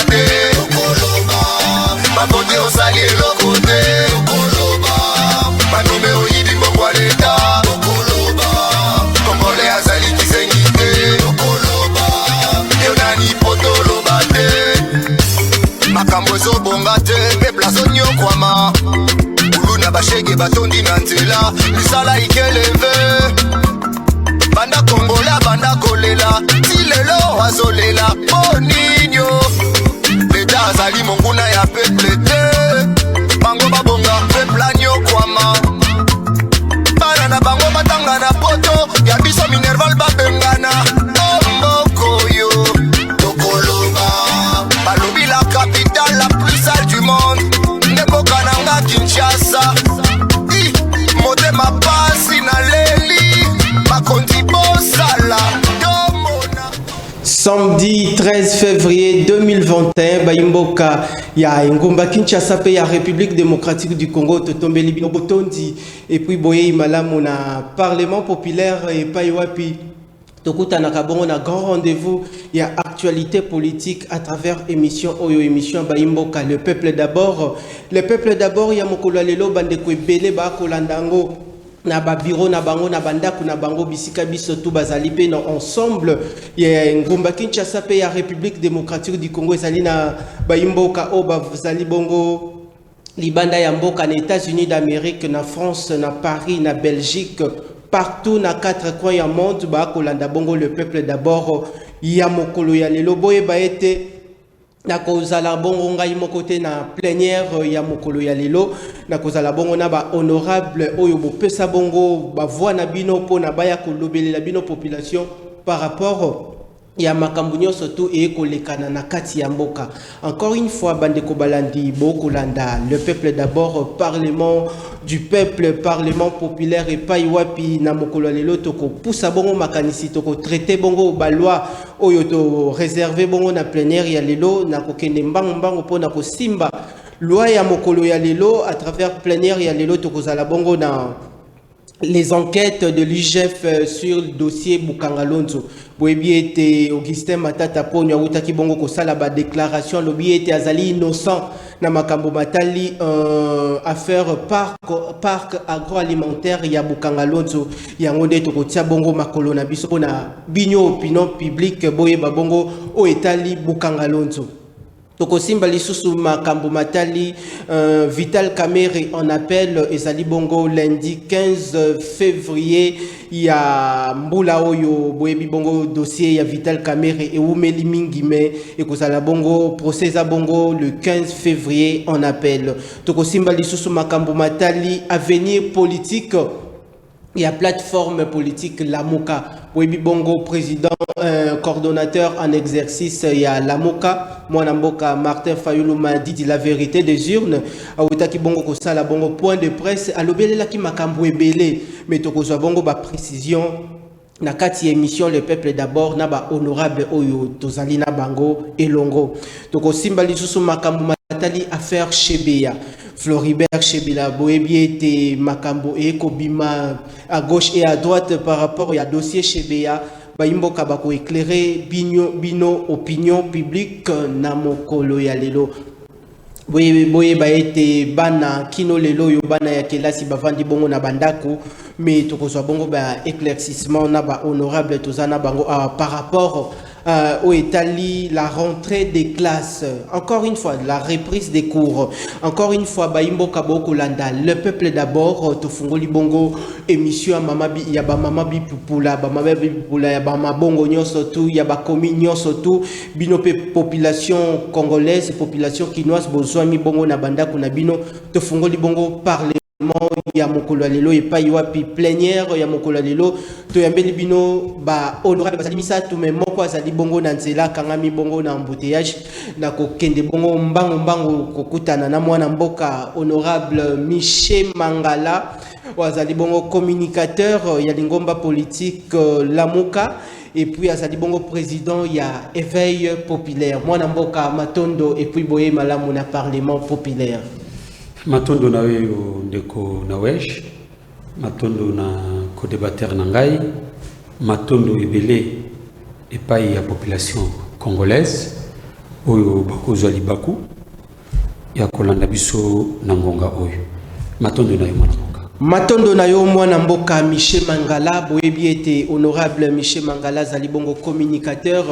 te Bakondi osali eloko te Banome oyidi mboko ya leta Kongole azali kisengi te Yo nani potoloba te Makambo ezobonga te Pepla zonyokwama Ulu na bashege batondi na nzela Misala ikeleve Banda kongola banda kolela Tilelo azolela Boninyo Leta azali monguna ya peple te Bango babonga pepla nyokwama Bana na bango batanga na poto Ya biso minerval babengana Omboko yo Tokoloba Balobi la capitale la plus sale du monde Neboka nanga Kinshasa Motema pasi na leli Makondi bosala Domona. Samedi 13 février 2021, Bayimboka ya Ngumba Kinshasa pe ya République démocratique du Congo totombeli bino botondi et puis boye malamu na Parlement populaire et paiwapi tokuta na kabongo na grand rendez-vous ya actualité politique à travers émission Oyo émission Bayimboka le peuple d'abord ya mokolo lelo bande ko ebele ba kolandango na ba bureau na bango na bandaku na bango bisika biso tout bazali pe na ensemble ya Ngumba Kinshasa pe ya République démocratique du Congo ezali na Bayimboka o bazali bongo libanda ya mboka na États-Unis d'Amérique na France na Paris na Belgique partout na 4 coins ya monde ba kolanda bongo le peuple d'abord ya mokolo ya lelo boye ba ete na kozala bongo ngai mokote na plénière ya mokolo ya lelo na kozala bongo na ba honorable oyo bopesa bongo ba voix na bino po na baya kolobelela bino population par rapport ya makambo nyonso tu ekolekana na kati ya mboka. Encore une fois bandeko balandi bokolanda le peuple d'abord parlement du peuple parlement populaire et paiwapi na mokolo lelo toko poussa bongo makanisi toko traiter bongo ba loi oyo to réserver bongo na plénière ya lelo na kokende mbango po na kosimba loi ya mokolo ya lelo à travers plénière ya lelo toko zala bongo na les enquêtes de l'IGF sur le dossier Bukangalonzo. Boyebi était Augustin Matata Pogna utaki bongo kosala ba déclaration lobi était azali innocent na makambo matali affaire parc agroalimentaire ya Bukangalonzo yango nde tokotia bongo makolo na biso na binyo opinion publique boyeba bongo o etali Bukangalonzo. Tokosimba lisusu makambo matali Vital Kamerhe en appel ezali bongo lundi 15 février ya mbula oyo boyebi bongo dossier ya Vital Kamerhe et umeli mingi me ekozala bongo procès a bongo le 15 février en appel. Tokosimba lisusu makambo matali avenir politique ya plateforme politique Lamuka boyebi bongo président coordonnateur en exercice ya Lamuka mwana mboka Martin Fayulu m'a dit la vérité des urnes awutaki bongo kosala bongo point de presse alobelela ki makambo ebele mais tokozwa bongo ba précision na kati émission le peuple d'abord na ba honorable oyo tozali na bango elongo tokosimba lisusu makambo matali affaire Chebeya Floribert Chebila boyebi était makambo e kobima à gauche et à droite par rapport au dossier Chebeya Bayimboka bako éclairer bino opinion publique na mokolo ya lelo boye ba ete bana kino lelo yo bana ya kelasi bavandi bongo na bandaku mais tokozwa bongo ba éclaircissement na ba honorable tozana bango par rapport au Italie, la rentrée des classes, encore une fois, la reprise des cours, encore une fois, Bayimboka Bokolanda, le peuple d'abord, Tofungoli Bongo, émission Mamabi, Yaba Mamabi Pupula, Mamabi Pupula, Yaba Mabongo Nyosotu, Yaba Komi Nyosotu, Binope population congolaise, population kinoise, Bozwami Bongo Nabanda Kunabino, Tofungoli Bongo parler. Ya mokolo lelo et pas yoapi plénière ya mokolo lelo to yambeli bino ba honorable bazali misatu mais moko azali bongo na nzela kangami bongo na embouteillage na kokende bongo mbango kokutana na mwana mboka honorable Michel Mangala wazali bongo communicateur ya lingomba politique Lamuka et puis azali bongo président ya éveil populaire mwana mboka Matondo et puis boye malamu na parlement populaire. Matondo na weyo ndeko na wesh matondo na co-débatteur na ngai matondo ebele epai ya population congolaise oyo bakozwa libaku ya kolanda biso na ngonga oyo. Matondo na yo mwana mboka. Matondo na yo mwana mboka Michel Mangala, boyebi ete honorable Michel Mangala zali bongo communicateur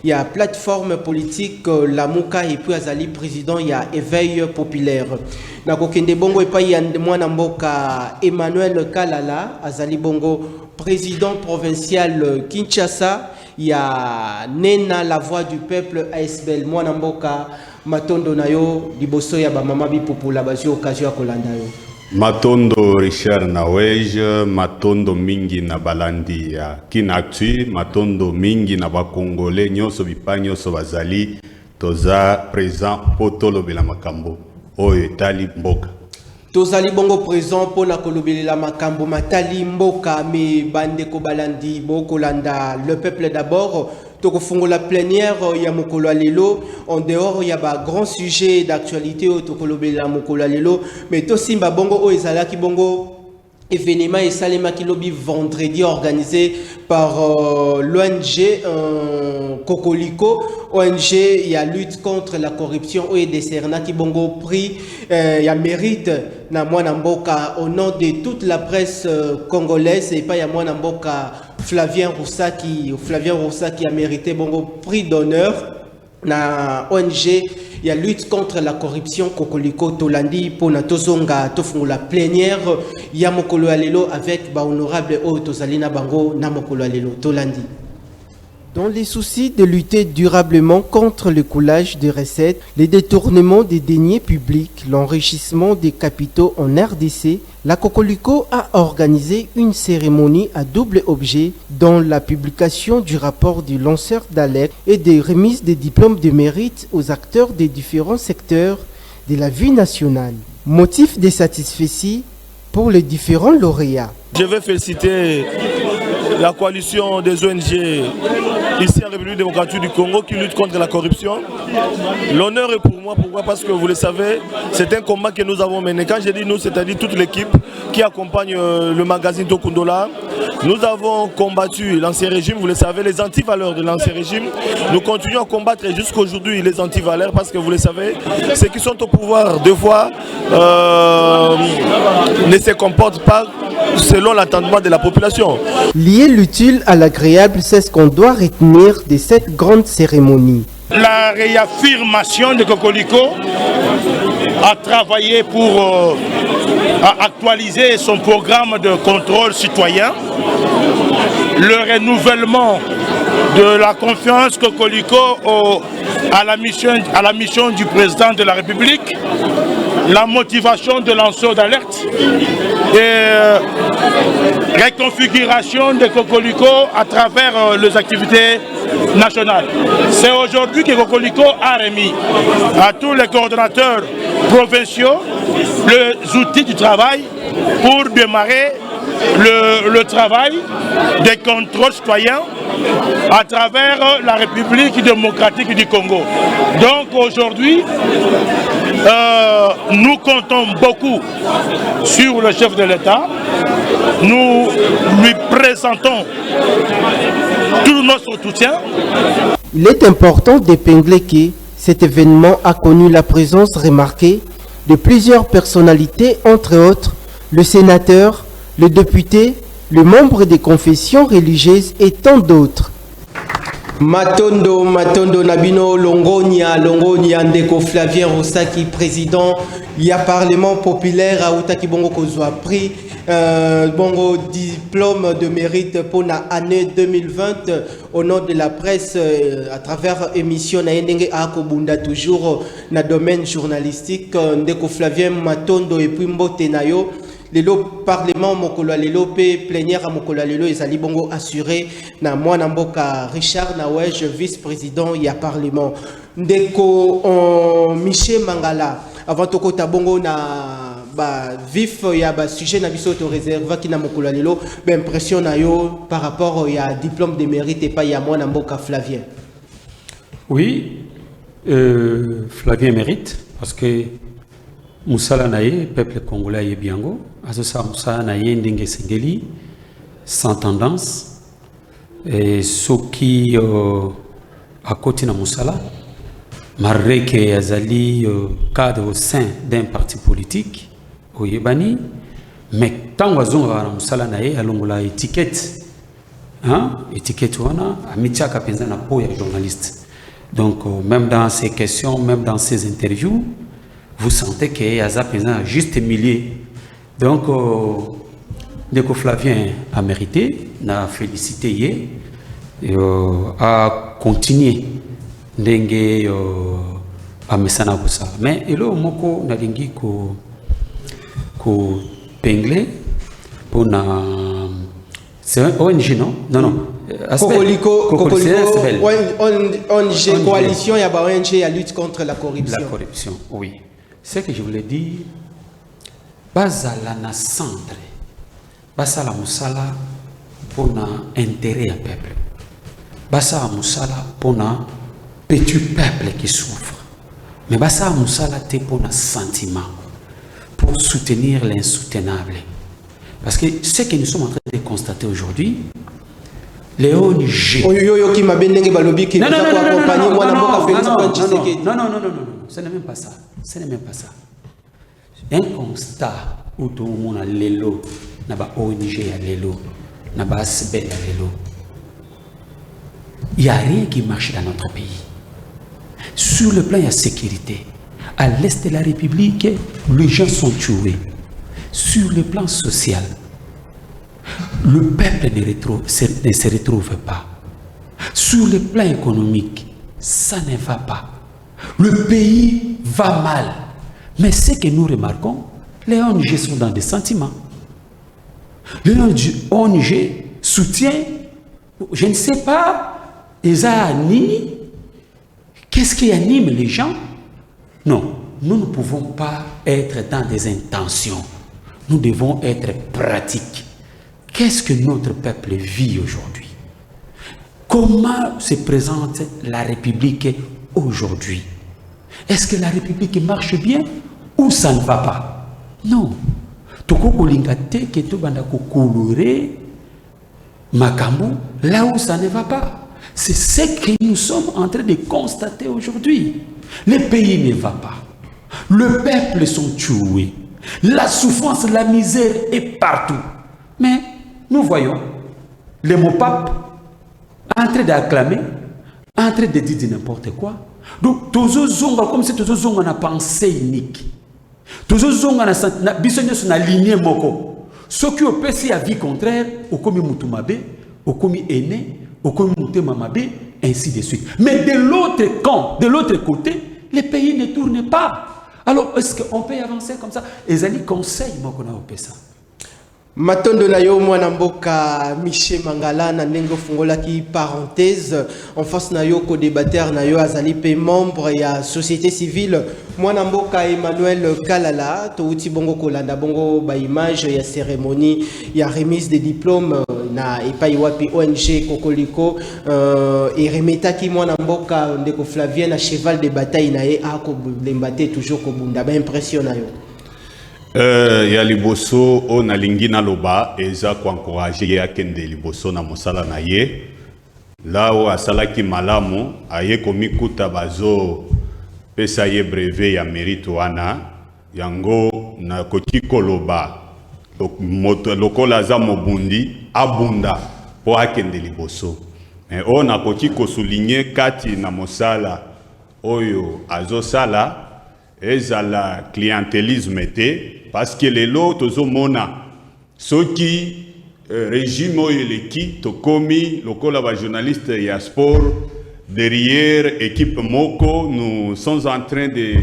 ya plateforme politique Lamuka et puis azali président ya éveil populaire. Na kokende bongo epai ya mwana mboka Emmanuel Kalala azali bongo président provincial Kinshasa ya Nena la voix du peuple ASBL. Mwana mboka Matondo na yo liboso ya ba mama bi popula bazio occasion ya kolanda yo. Matondo Richard Nawej, matondo mingi na balandi ya Kinactu, matondo mingi na bakongole nyonso bipa nyonso bazali toza présent potolo bela makambo oyo etali mboka. Tozali bongo présent pour na kolobelela makambo matali mboka me bandeko balandi bokolanda le peuple d'abord. Tokofungola plénière ya mokolo lelo en dehors ya ba grand sujet d'actualité au tokolobela mokolo lelo mais to simba bongo o ezalaki bongo événement et salema kilobi vendredi organisé par l'ONG Kokoliko, ONG ya lutte contre la corruption et décerna ki bongo prix ya mérite na mwana mboka au nom de toute la presse congolaise et pas ya mwana mboka Flavien Roussaki a mérité bongo prix d'honneur na ONG ya lutte contre la corruption Kokoliko Tolandi pona tozonga tofungula plénière ya mokolo alelo avec ba honorable o tozalina bango na mokolo alelo Tolandi. Dans les soucis de lutter durablement contre le coulage de recettes, les détournements des deniers publics, l'enrichissement des capitaux en RDC, la Kokoliko a organisé une cérémonie à double objet dont la publication du rapport du lanceur d'alerte et des remises des diplômes de mérite aux acteurs des différents secteurs de la vie nationale. Motif de satisfaction pour les différents lauréats. Je vais féliciter la coalition des ONG ici en République démocratique du Congo qui lutte contre la corruption. L'honneur est pour moi, pourquoi? Parce que vous le savez, c'est un combat que nous avons mené. Quand je dis nous, c'est-à-dire toute l'équipe qui accompagne le magazine Tokundola. Nous avons combattu l'ancien régime, vous le savez, les antivaleurs de l'ancien régime. Nous continuons à combattre jusqu'à aujourd'hui les antivaleurs parce que vous le savez, ceux qui sont au pouvoir, deux fois, ne se comportent pas selon l'entendement de la population. Lier l'utile à l'agréable, c'est ce qu'on doit retenir de cette grande cérémonie. La réaffirmation de Kokoliko a travaillé pour actualiser son programme de contrôle citoyen, le renouvellement de la confiance Kokoliko à la mission du président de la République, la motivation de lanceurs d'alerte et reconfiguration de Kokoliko à travers les activités nationales. C'est aujourd'hui que Kokoliko a remis à tous les coordonnateurs provinciaux les outils du travail pour démarrer le travail des contrôles citoyens à travers la République démocratique du Congo. Donc aujourd'hui, nous comptons beaucoup sur le chef de l'État. Nous lui présentons tout notre soutien. Il est important d'épingler que cet événement a connu la présence remarquée de plusieurs personnalités, entre autres le sénateur, le député, le membre des confessions religieuses et tant d'autres. Matondo Nabino Longonia Ndeko Flavien Roussaki, président ya Parlement populaire à Outaki Bongo Kozwa prix bongo diplôme de mérite pour la année 2020 au nom de la presse à travers émission na Ndenge Akobunda toujours na domaine journalistique Ndeko Flavien Matondo et puis Mbote Nayo. Lelo parlement mokolo lelo pe plénière à mokolo lelo ezali bongo assuré na mwana mboka Richard Nawej vice-président ya parlement Ndeko Michel Mangala avant tokota bongo na ba vif ya ba sujet na biso to réserve ki na mokolo lelo ba impression na yo par rapport ya diplôme de mérite et pas ya mwana mboka Flavien. Oui, Flavien mérite parce que Moussala Naye, peuple congolais et biango, Azosa Moussala Naye Ndenge Sengeli, sans tendance, et ceux qui à côté de Moussala, malgré que azali cadre au sein d'un parti politique au Yébani, mais tant qu'on a musala na ye alongola étiquette, étiquette wana amichaka penza na po ya journaliste. Donc même dans ces questions, même dans ces interviews, vous sentez que Aza penza juste millier. Donc Ndeko Flavien a mérité, n'a félicité hier, a continué ndenge amesana kusa. Mais elo moko nalingi ko pengle pour na c'est un ONG non non Kokoliko ONG coalition ya ba ONG ya lutte contre la corruption. La corruption, oui. Ce que je voulais dire, bazala na centre, basala musala pour na intérêt à peuple, basala musala pour na petit peuple qui souffre, mais basala musala te pour na sentiment, pour soutenir l'insoutenable. Parce que ce que nous sommes en train de constater aujourd'hui, les ONG. Non, ce n'est même pas ça. Ce n'est même pas ça. Un constat où tout le monde a l'élo, n'a pas ONG à l'élo, n'a pas ASBEL à l'élo. Il n'y a rien qui marche dans notre pays. Sur le plan de la sécurité, à l'est de la République, les gens sont tués. Sur le plan social, le peuple ne se retrouve pas. Sur le plan économique, ça ne va pas. Le pays va mal. Mais ce que nous remarquons, les ONG sont dans des sentiments. Les ONG soutiennent, je ne sais pas, qu'est-ce qui anime les gens? Non, nous ne pouvons pas être dans des intentions. Nous devons être pratiques. Qu'est-ce que notre peuple vit aujourd'hui? Comment se présente la République aujourd'hui? Est-ce que la République marche bien ou ça ne va pas? Non. Toko kolingate que tu banda ko colorer makambo là où ça ne va pas. C'est ce que nous sommes en train de constater aujourd'hui. Le pays ne va pas. Le peuple sont tués. La souffrance, la misère est partout. Mais nous voyons les mots papes en train d'acclamer, en train de dire n'importe quoi. Donc, comme si tous on a pensée unique. Tous on a besoin de lignée moko. Ceux qui ont passé à vie contraire, au commis Moutumabe, au commis aîné, au commis Moutemamabe, ainsi de suite. Mais de l'autre camp, de l'autre côté, les pays ne tournent pas. Alors, est-ce qu'on peut avancer comme ça? Et Zali conseille, moi, qu'on a opé ça. Matondo na yo mwana mboka Michel Mangala na ndenge fungola ki parenthèse en face na yo co-débatteur na yo azali pe membre ya société civile mwana mboka Emmanuel Kalala to uti bongo kolanda bongo ba image ya cérémonie ya remise des diplômes na epai wapi ONG Kokoliko et remetaki mwana mboka ndeko Flavien na cheval de bataille na ye a ko lembate toujours ko bunda ba impression na yo. Ya liboso o na lingi na loba eza ko encourager ya kende liboso na mosala na ye lao asalaki malamu aye komikuta bazo pesa ye brevet ya mérite wana yango na kotiko loba moto lokola za mobundi abunda po akende liboso mais o na kotiko souligner kati na mosala oyo azo sala ezala clientélisme te parce que les lots tozomona ceux qui régime eleki to komi lokola ba journaliste ya sport derrière équipe moko nous sommes en train de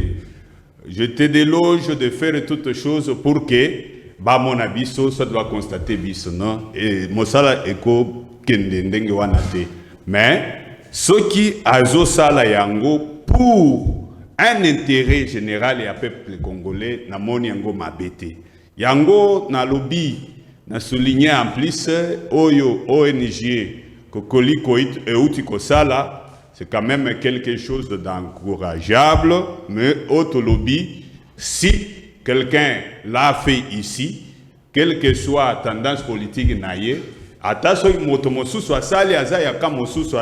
jeter des loges de faire toutes choses pour que ba mona biso ça doit constater biso non et mosala eko kende ndenge wana te mais ceux qui azo sala yango pour un intérêt général et à peuple congolais na moni yango mabete yango na lobby na souligner en plus oyo ONG Kokoliko et Outiko Sala c'est quand même quelque chose d'encourageable mais autre lobby si quelqu'un l'a fait ici quelle que soit la tendance politique naie ata so moto mosusu asali aza ya ka mosusu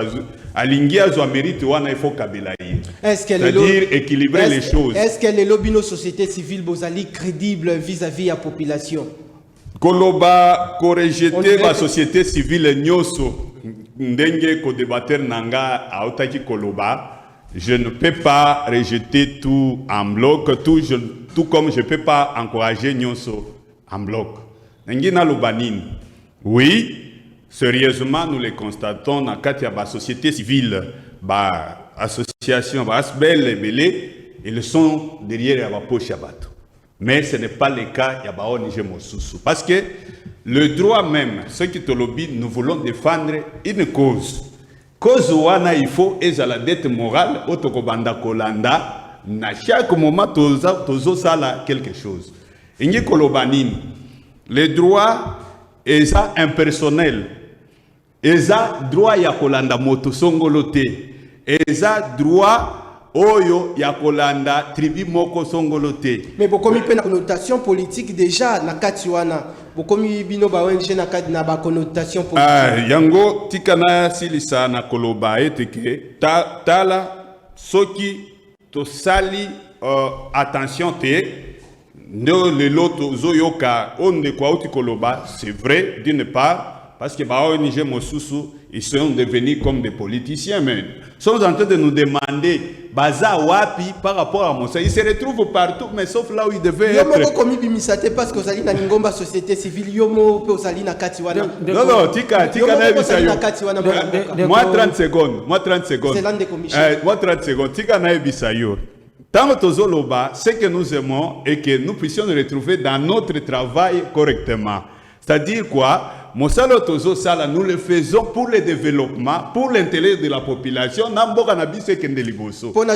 alingia zo mérite wana il faut kabela ye. C'est-à-dire équilibrer les choses. Est-ce que les lobbies nos sociétés civiles bozali crédibles vis-à-vis à population? Koloba corriger la société civile nyoso ndenge ko débattre nanga autaki koloba. Je ne peux pas rejeter tout en bloc, tout comme je ne peux pas encourager Nyonso en bloc. Ngina Lobanine. Oui, sérieusement, nous le constatons dans la société civile, l'association, ils sont derrière la poche. Mais ce n'est pas le cas, il y a ONG Mosusu. Parce que le droit même, ceux qui te lobby, nous voulons défendre une cause. Cause wana il faut à la dette morale otokobanda kolanda na chaque moment tozo sala quelque chose. Ingi kolobanini les droits eza impersonnel eza droit ya kolanda moto songolote eza droit oyo ya kolanda tribu moko songolote. Mais bokomi pe na connotation politique déjà na kati wana bokomi bino ba ONG na kati na ba connotation politique. Yango tikana silisa na koloba eteke tala soki to sali attention te no le loto zoyoka onde kwa uti koloba c'est vrai d'une part parce que ba ONG Mosusu ils sont devenus comme des politiciens, mais sont en train de nous demander baza wapi par rapport à Moussa. Ils se retrouvent partout, mais sauf là où ils devaient être. Yomo komi bimisate parce que vous allez na ngomba société civile yomo pe vous allez na katiwana. Non, tika na bisayo. Moi 30 secondes. C'est l'un des commissions. Moi 30 secondes. Tika na bisayo. Tant que tozoloba, ce que nous aimons et que nous puissions nous retrouver dans notre travail correctement. C'est-à-dire quoi? Mosalo tozo sala, nous le faisons pour le développement, pour l'intérêt de la population. Namboka na biso ekende liboso. Pona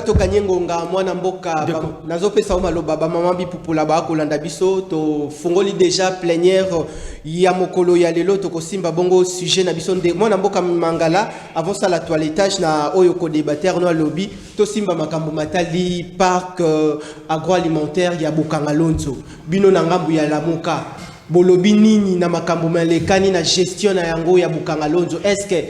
to kanyengonga mwana mboka nazo pesa maloba ba mama bi pupula ba kolanda biso to fungoli déjà plénière ya mokolo ya lelo to kosimba bongo sujet na biso nde mwana mboka mangala avant ça la toilettage na oyo ko débatteur no lobby to simba makambo matali parc agroalimentaire ya Bukangalonzo bino na ngambu ya Lamuka. Bolobi nini na makambo malekani na gestion na yango ya Bukangalonzo. Est-ce que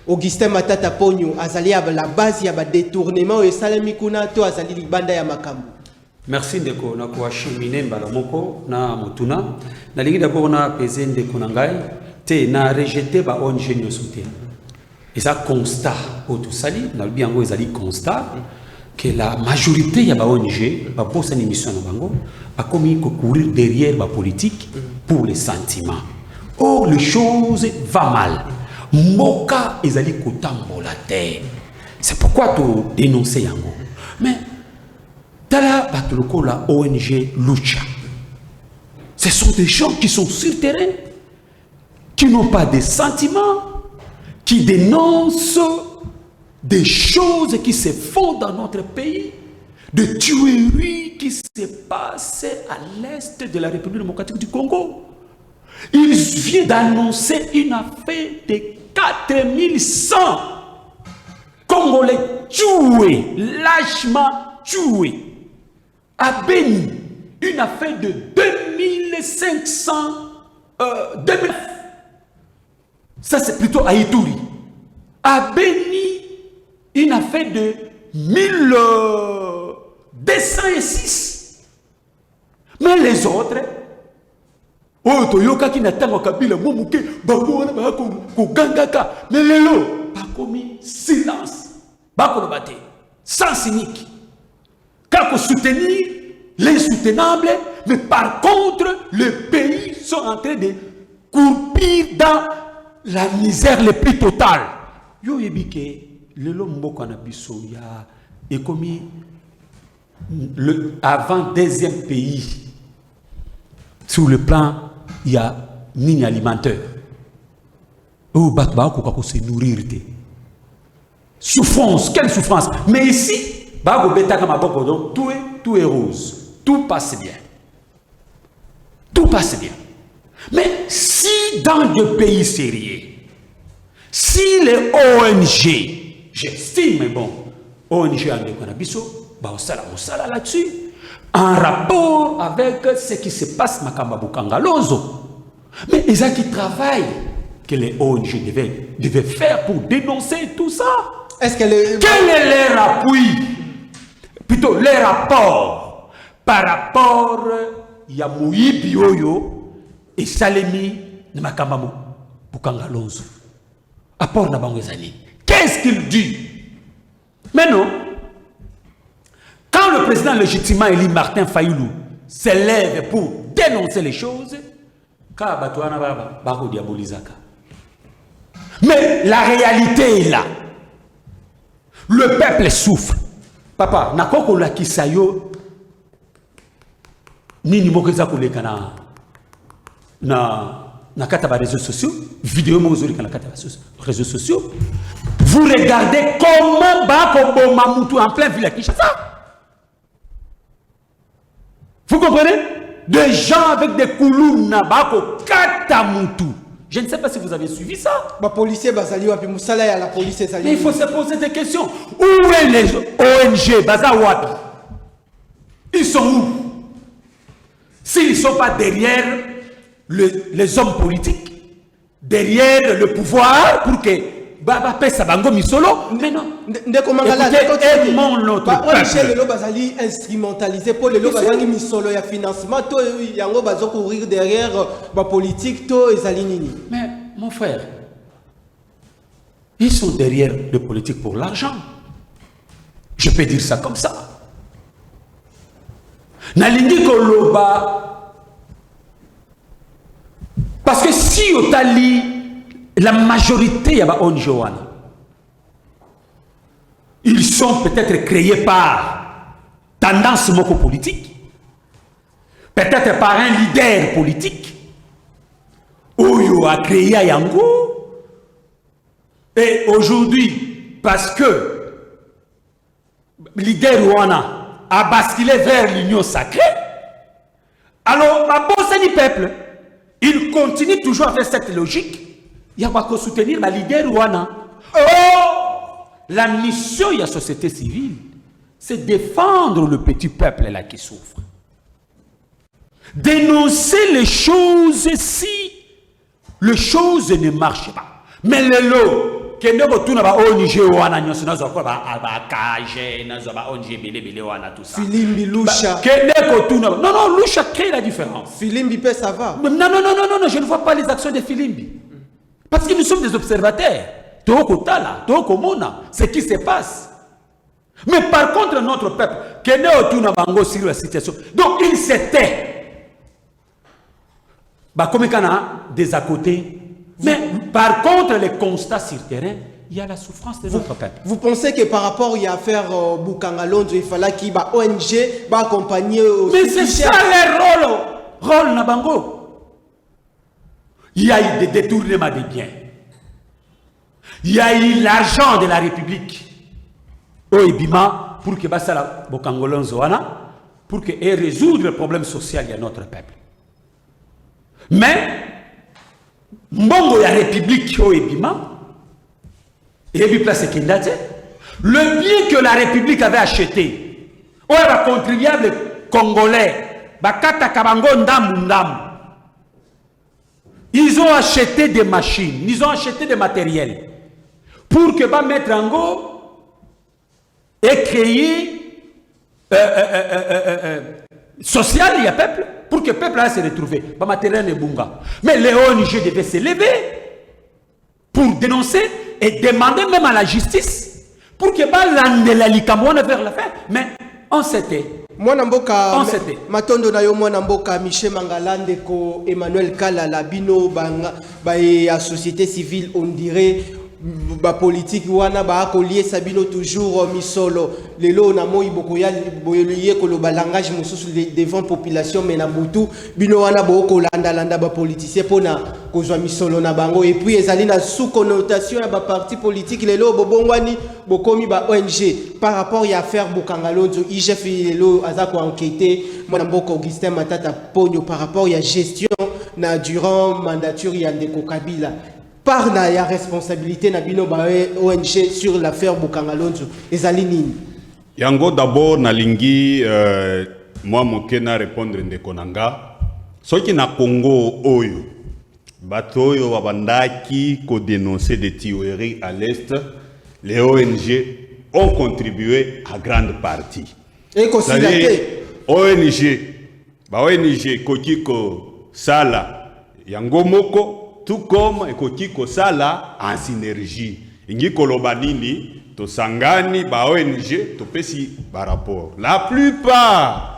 Augustin Matata Ponyo azali à la base ya ba détournement et salami kuna to azali libanda ya makambo? Merci ndeko na ko acheminer mbala moko na motuna na lingi d'abord na peser ndeko na ngai te na rejeter ba ONG nyoso te. Et ça constat au tout sali na lobi yango ezali constat que la majorité ya ba ONG ba posa ni mission na bango a commis courir derrière la politique pour les sentiments. Or, les choses vont mal. Moka ezali kotambola te. C'est pourquoi tu dénonces yango. Mais, tala batoloko la ONG Lucha. Ce sont des gens qui sont sur le terrain, qui n'ont pas de sentiments, qui dénoncent des choses qui se font dans notre pays, de tueries qui se passent à l'est de la République démocratique du Congo. Il vient d'annoncer une affaire de 4100 Congolais tués, lâchement tués. À Beni, une affaire de 2500. Ça c'est plutôt à Ituri. À Beni, une affaire de 1206. Mais les autres, oh toyoka qui n'attend kabila momuke bango na ko gangaka mais lelo pas commis silence bako bate sans cynique car soutenir l'insoutenable, mais par contre les pays sont en train de courir dans la misère le plus totale. Yo yebike lelo mboko na biso ya et commis le avant deuxième pays sur le plan il y a mini alimentaire où batba ko se nourrir de souffrance, quelle souffrance, mais ici ba go beta kama boko donc tout est rose, tout passe bien, mais si dans des pays sérieux, si les ONG, j'estime bon ONG en Econabiso ba osala là-dessus en rapport avec ce qui se passe à Bukangalonzo. Mais ils ont qui travaillent que les ONG devaient faire pour dénoncer tout ça? Est-ce que Quel est leur appui? Plutôt leur rapport par rapport à Moïbi Oyo et Salemi Namakamamu Bukanga Lonzo. Apport Nabangezali. Qu'est-ce qu'il dit? Mais non. Quand le président légitimement élu Martin Fayoulou s'élève pour dénoncer les choses, mais la réalité est là. Le peuple souffre. Papa, nakoko la kisayo nini mokoza koleka na kata ba réseaux sociaux, vidéo mozori kana kata ba réseaux sociaux. Vous regardez comment Bako Mamoutou en plein ville à Kinshasa. Vous comprenez? Des gens avec des koulouna Bako Katamoutou. Je ne sais pas si vous avez suivi ça. Les policiers, la police, mais il faut se poser des questions. Où est les ONG Baza Wapi? Ils sont où? S'ils ne sont pas derrière les hommes politiques, derrière le pouvoir, pour que Baba Pesa Bango Misolo, mais non. Écoutez, aimons notre peuple. Instrumentalisé pour les Bazali Misolo, il y a financement, il y a un courir derrière la politique, mais mon frère, ils sont derrière le politique pour l'argent. Je peux dire ça comme ça. Nalingi Koloba, parce que si Otali, la majorité y a ONG, ils sont peut-être créés par tendance moko politique, peut-être par un leader politique, Oyo a créé à Yango, et aujourd'hui, parce que le leader Ouana a basculé vers l'union sacrée, alors ma bosse du peuple, il continue toujours à faire cette logique. Il y a pas qu'à soutenir le leader Ouana. Oh, la mission de la société civile, c'est défendre le petit peuple là qui souffre. Dénoncer les choses si les choses ne marchent pas. Mais le lot, que nous avons ONG Ouana, nous avons tout ça. Filimbi Loucha. Non, Loucha crée la différence. Filimbi, ça va. Non, je ne vois pas les actions de Filimbi. Parce que nous sommes des observateurs. Ce qui se passe. Mais par contre, notre peuple, sur la situation. Donc, il s'était. Comme il y a des à côté. Mais par contre, les constats sur le terrain, il y a la souffrance de notre peuple. Vous pensez que par rapport à l'affaire Bukanga Lonzo, il fallait qu'il y ait ONG accompagner. Mais c'est ça le rôle Nabango. Il y a eu des détournements des biens. Il y a eu l'argent de la République au Ebima pour que Bassala Bokangolon Zoana, pour que résoudre le problème social de notre peuple. Mais, Mbongo la République au Ebima, le bien que la République avait acheté, au contribuable congolais, Bakata Kabango Ndam Ndam, ils ont acheté des machines, ils ont acheté des matériels pour que va mettre en go et créer social il y a peuple pour que le peuple se retrouve. Ba matériel est bunga. Mais les ONG devaient se lever pour dénoncer et demander même à la justice pour que ba landela likamwana vers la fin. Mais on s'était. Mwana mboka matondo na yo mwana mboka Michel Mangalande ko Emmanuel Kalala bino banga ba ya société civile on dirait ba politique wana ba ko lié sabino toujours misolo lelo na moi bokoya boyelié ko lo langage mususu devant population mais na butu bino wana boko landa ba politicien pona kozwa misolo na bango et puis ezali na sous connotation ya ba parti politique lelo bobongwani bokomi ba ONG par rapport à affaire Bukanga Lonzo IGF lelo azako enquêter mwana mboka Augustin Matata Ponyo par rapport à gestion na durant mandature ya Ndeko Kabila par la responsabilité na bino ba ONG sur l'affaire Bukanga Lonzo ezali nini yango d'abord nalingi moi mokena répondre Ndeko nanga soki na Congo oyo Batoyo Wabandaki ko dénoncer des tueries à l'Est, les ONG ont contribué à grande partie. Et c'est-à-dire ONG, ONG Kokiko Sala Yangomoko, tout comme Kokiko Sala en synergie. Ingi Kolobanini, to Sangani, ONG, to Pesi rapport. La plupart,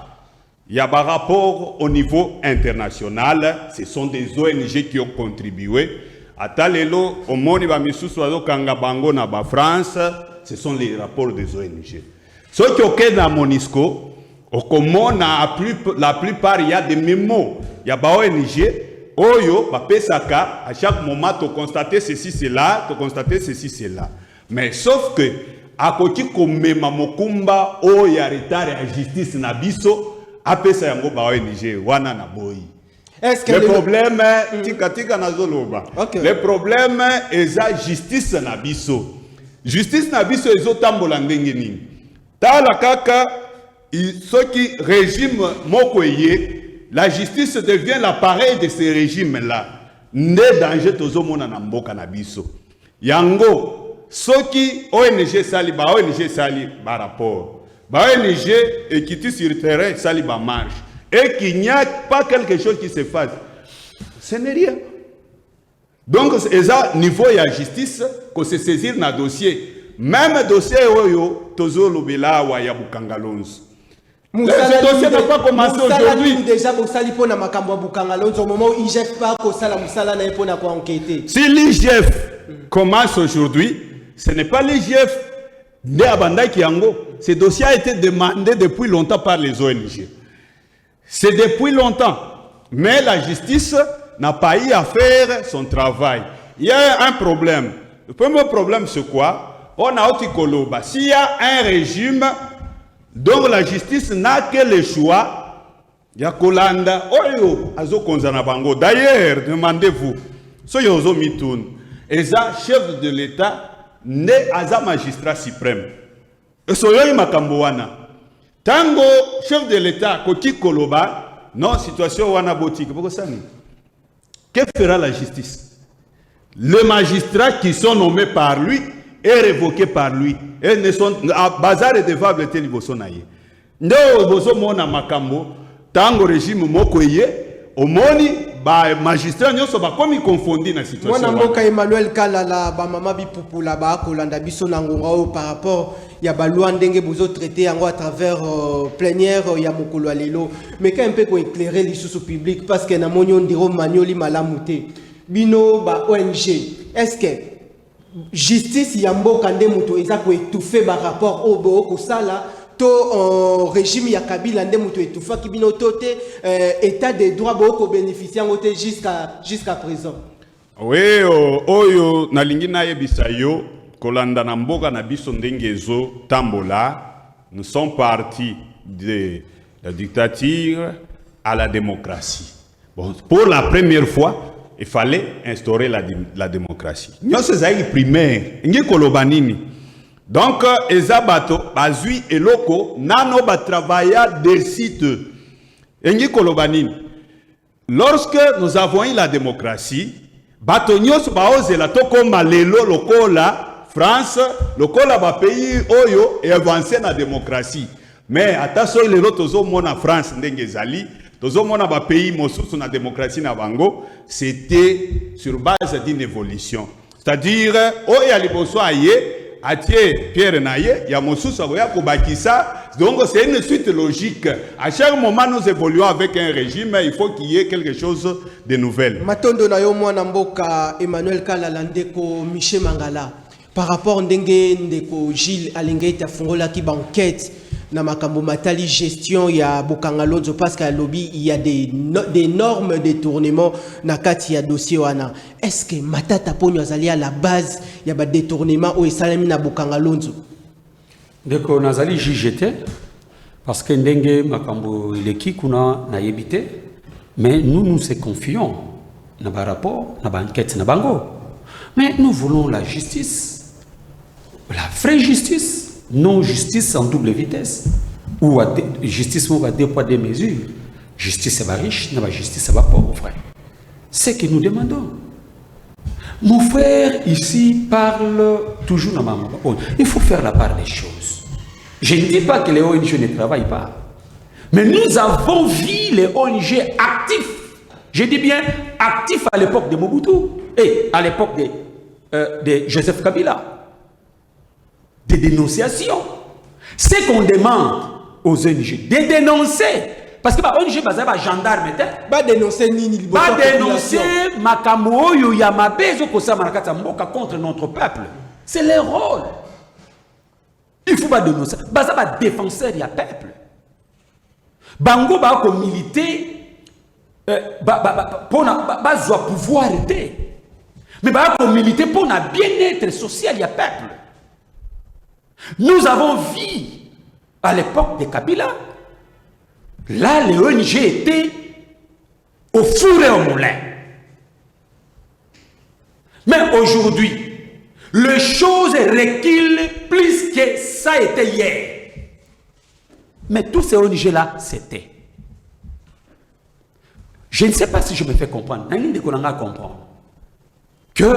il y a des rapports au niveau international, ce sont des ONG qui ont contribué. À Talelo, au Moni Bamisuso Kangabango na France, ce sont les rapports des ONG. Ce qui est dans Monisco, la plupart, il y a des mémos. Il y a des ONG, Oyo, Pesaka, à chaque moment, tu constates ceci, cela, tu constates ceci, cela. Mais sauf que, à côté comme Mokumba, il y a retard à la justice Nabiso, apesa yango ba ONG wana na boy. Est-ce que le problème tika nazoloba. Le problème est la justice na biso. Justice na biso ezotambola ndenge nini. Tala kaka soki régime mokoye, la justice devient l'appareil de ces régimes là. Nde danger tozomona na mboka na biso. Yango soki ONG sali ba rapport. ONG et qui sur le terrain, ça libre marche. Et qu'il n'y a pas quelque chose qui se fasse. Ce n'est rien. Donc, c'est à niveau de la justice qu'on se saisir dans le dossier. Même dossier, Tozo Lobela ou Yabukangalons. Ce dossier n'a pas commencé aujourd'hui. Déjà, au moment où IGF pas enquêter. Si l'IGF commence aujourd'hui, ce n'est pas l'IGF. Ce dossier a été demandé depuis longtemps par les ONG. C'est depuis longtemps. Mais la justice n'a pas eu à faire son travail. Il y a un problème. Le premier problème, c'est quoi? On a aussi Koloba. S'il y a un régime dont la justice n'a que le choix, il y a Kolanda. D'ailleurs, demandez-vous. Soyozo Mitoun. Et ça, chef de l'État, né aza magistrat suprême. Et soyoyi makambo wana. Tango chef de l'État Koti Koloba, non situation wana botique. Pourquoi ça? Que fera la justice? Les magistrats qui sont nommés par lui et révoqués par lui. Et ne sont bazar et devable tel bosonaye. Ndo boso mona makambo tango régime mokoye omoni ba magistrat nyonso ba komi confondi na situation. Mwana mboka Emmanuel Kalala ba mama bipupula ba kolanda biso na ngonga par rapport ya ba loi ndenge bozo traiter yango à travers plénière ya mokolo lelo. Mais quand un peu ko éclairer les sous public parce que na monyo ndiro manioli malamuté. Bino ba ONG. Est-ce que justice ya mboka nde muto eza ko étouffer ba rapport au ko sala to régime ya Kabila nde muto étouffa ki bino toté état des droits ko bénéficier ngoté jusqu'à présent. Oui, oyo nalingi na yebisa yo kolanda na mboka na biso ndenge zo tambola, nous sommes partis de la dictature à la démocratie. Bon, pour la première fois, il fallait instaurer la démocratie. Nous sommes primaire, nous kolobanini. Donc, ezabato bazui eloko nano ba travailla des sites. Engi kolobanini. Lorsque nous avons eu la démocratie, batonyos baoze la toko malelo lokola France, lokola ba pays oyo et avancé na démocratie. Mais attention lelo tozo mona France ndenge zali, tozo mona ba pays mosusu na démocratie na bango, c'était sur base d'une évolution. C'est-à-dire oya liboso aye Atie Pierre Naye, ya mosusu ya kobakisa. Donc c'est une suite logique. À chaque moment nous évoluons avec un régime, il faut qu'il y ait quelque chose de nouvel. Matondo na yo mwana mboka Emmanuel Kalala ndeko Michel Mangala. Par rapport ndenge ndeko Gilles Alingeta fongola ki ba enquête na makambo matali gestion ya Bokangalonzo parce qu'à lobby il y a des normes détournement na kati ya dossier wana. Est-ce que Matata Ponyo azali à la base ya ba détournement au esalemi na Bokangalonzo? Ndeko nazali JGT parce que ndenge makambo ileki kuna na yebite mais nous se confions na ba rapport na ba enquête na bango. Mais nous voulons la justice, la vraie justice. Non justice en double vitesse ou justice à deux poids deux mesures. Justice c'est riche, non justice c'est pauvre frère. ce que nous demandons. Mon frère ici parle toujours dans ma maman. Il faut faire la part des choses. Je ne dis pas que les ONG ne travaillent pas. Mais nous avons vu les ONG actifs. Je dis bien actifs à l'époque de Mobutu et à l'époque de Joseph Kabila. Des dénonciations. Ce qu'on demande aux ONG, de dénoncer. Parce que les ONG, les gendarmes, pas dénoncer Nini. Pas dénoncer Makambo Yamabezo contre notre peuple. C'est leur rôle. Il ne faut pas dénoncer. Baza ba défenseur du peuple. Bango ba ko militer pour pouvoir aider. Mais ba ko militer pour le bien-être social du peuple. Nous avons vu à l'époque de Kabila, là les ONG étaient au four et au moulin. Mais aujourd'hui, les choses reculent plus que ça était hier. Mais tous ces ONG-là, c'était. Je ne sais pas si je me fais comprendre. Nani de Konanga comprendre que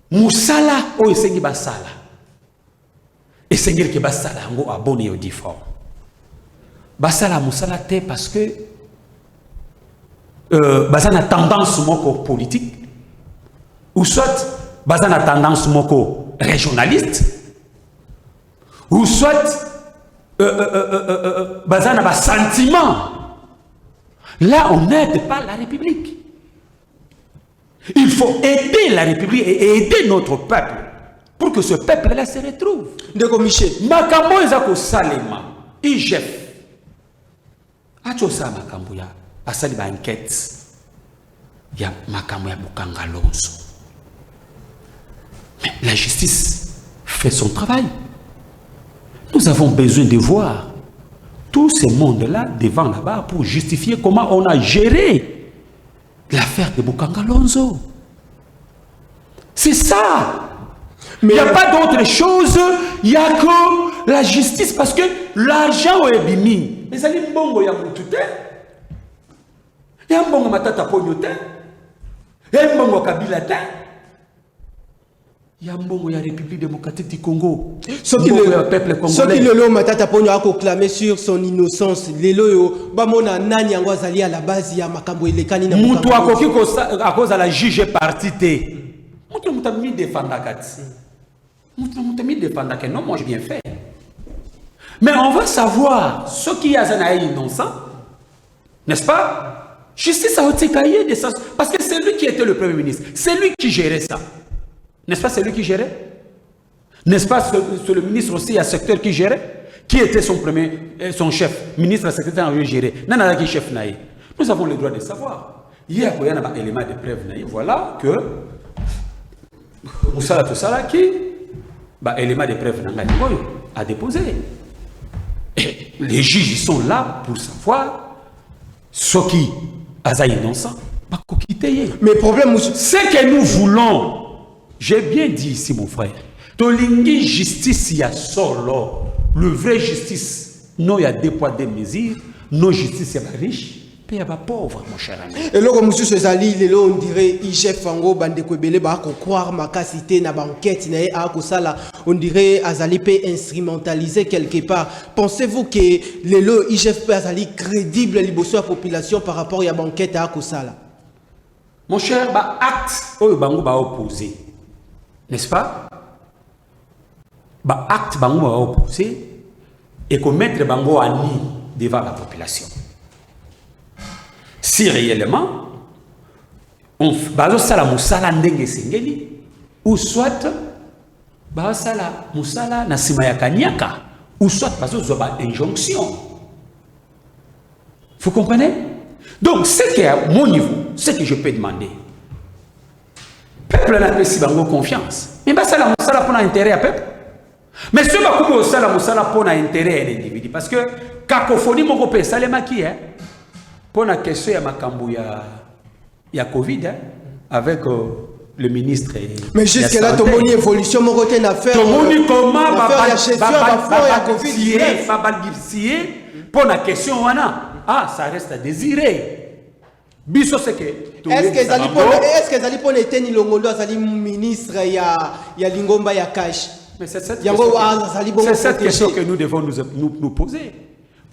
Moussala o esengi basala. Esengi ke basala ngo abonné au diffort. Basala Moussala te parce que basana tendance moko politique ou soit basana tendance moko régionaliste ou soit basana ba sentiment. Là on n'aide pas la République. Il faut aider la République et aider notre peuple pour que ce peuple-là se retrouve. Ndeko Michel Makambo ezako salema IGF achosa makambo ya asali ba enquête ya makambo ya Bokanga Lonzo. Mais la justice fait son travail. Nous avons besoin de voir tout ce monde-là devant là-bas pour justifier comment on a géré l'affaire de Bokanga Lonzo. C'est ça. Mais il n'y a pas d'autre chose. Il n'y a que la justice parce que l'argent est bimi. Mais ça dit mbongo ya mutute. Ya mbongo matata ponyote. Ya mbongo kabila te. Ya mbongo ya République démocratique du Congo. Ce qui le matata ponyo a proclamé sur son innocence. Lelo yo bamona nani yango azali à la base ya makambo elekani na mutu akoki à cause de la juge parti te. Mutu mutami défendre kati. Mutu mutami défendre que non moi j'ai bien fait. Mais on va savoir ce qui est innocent. N'est-ce pas? Justice a été caillé de ça parce que c'est lui qui était le premier ministre. C'est lui qui gérait ça. N'est-ce pas, c'est lui qui gérait? N'est-ce pas, c'est le ministre aussi, à secteur qui gérait? Qui était son chef? Ministre, secrétaire, en géré. Nana qui chef naï. Nous avons le droit de savoir. Hier, il y a un élément de preuve naï. Voilà que Moussala Toussala qui, élément de preuve naï a déposé. Et les juges ils sont là pour savoir ce qui est innocent. Mais problème, c'est que nous voulons. J'ai bien dit ici, mon frère. Tolingi justice, il y a solo. Le vrai justice, non, il y a deux poids, deux mesures. Non, justice, il y a riche, puis il y a pauvre, mon cher ami. Et là, comme M. Sezali, on dirait IGF Fango, Bandekwebele, croire ma capacité, na banquette, on dirait Azali peut instrumentaliser quelque part. Pensez-vous que le IGF peut Azali crédible à la population par rapport à la banquette à Akosala? Mon cher, acte, bango ba opposé. N'est-ce pas? Acte bango va opposer et commettre bango à ni devant la population. Si réellement on va sala musala ndenge sengeli ou soit ba sala musala na sima ya kanyaka ou soit bazo zoba injonction. Vous comprenez? Donc c'est qu'à mon niveau, ce que je peux demander. Peuple n'a pas si bango confiance. Mais bah ça la musala pour intérêt à peuple. Mais ce va couper au sala musala pour intérêt à l'individu parce que cacophonie mon copé ça les maquille hein. Pour la question ya makambo ya Covid hein, avec le ministre. Mais jusque là ton moni évolution mon côté n'a fait. Ton moni comment va Covid pour la question wana. Ah ça reste à désirer. Biso c'est que est-ce que Zali Pone était ni Longondo Zali ministre ya Lingomba ya cash? Mais c'est cette question que nous devons nous poser.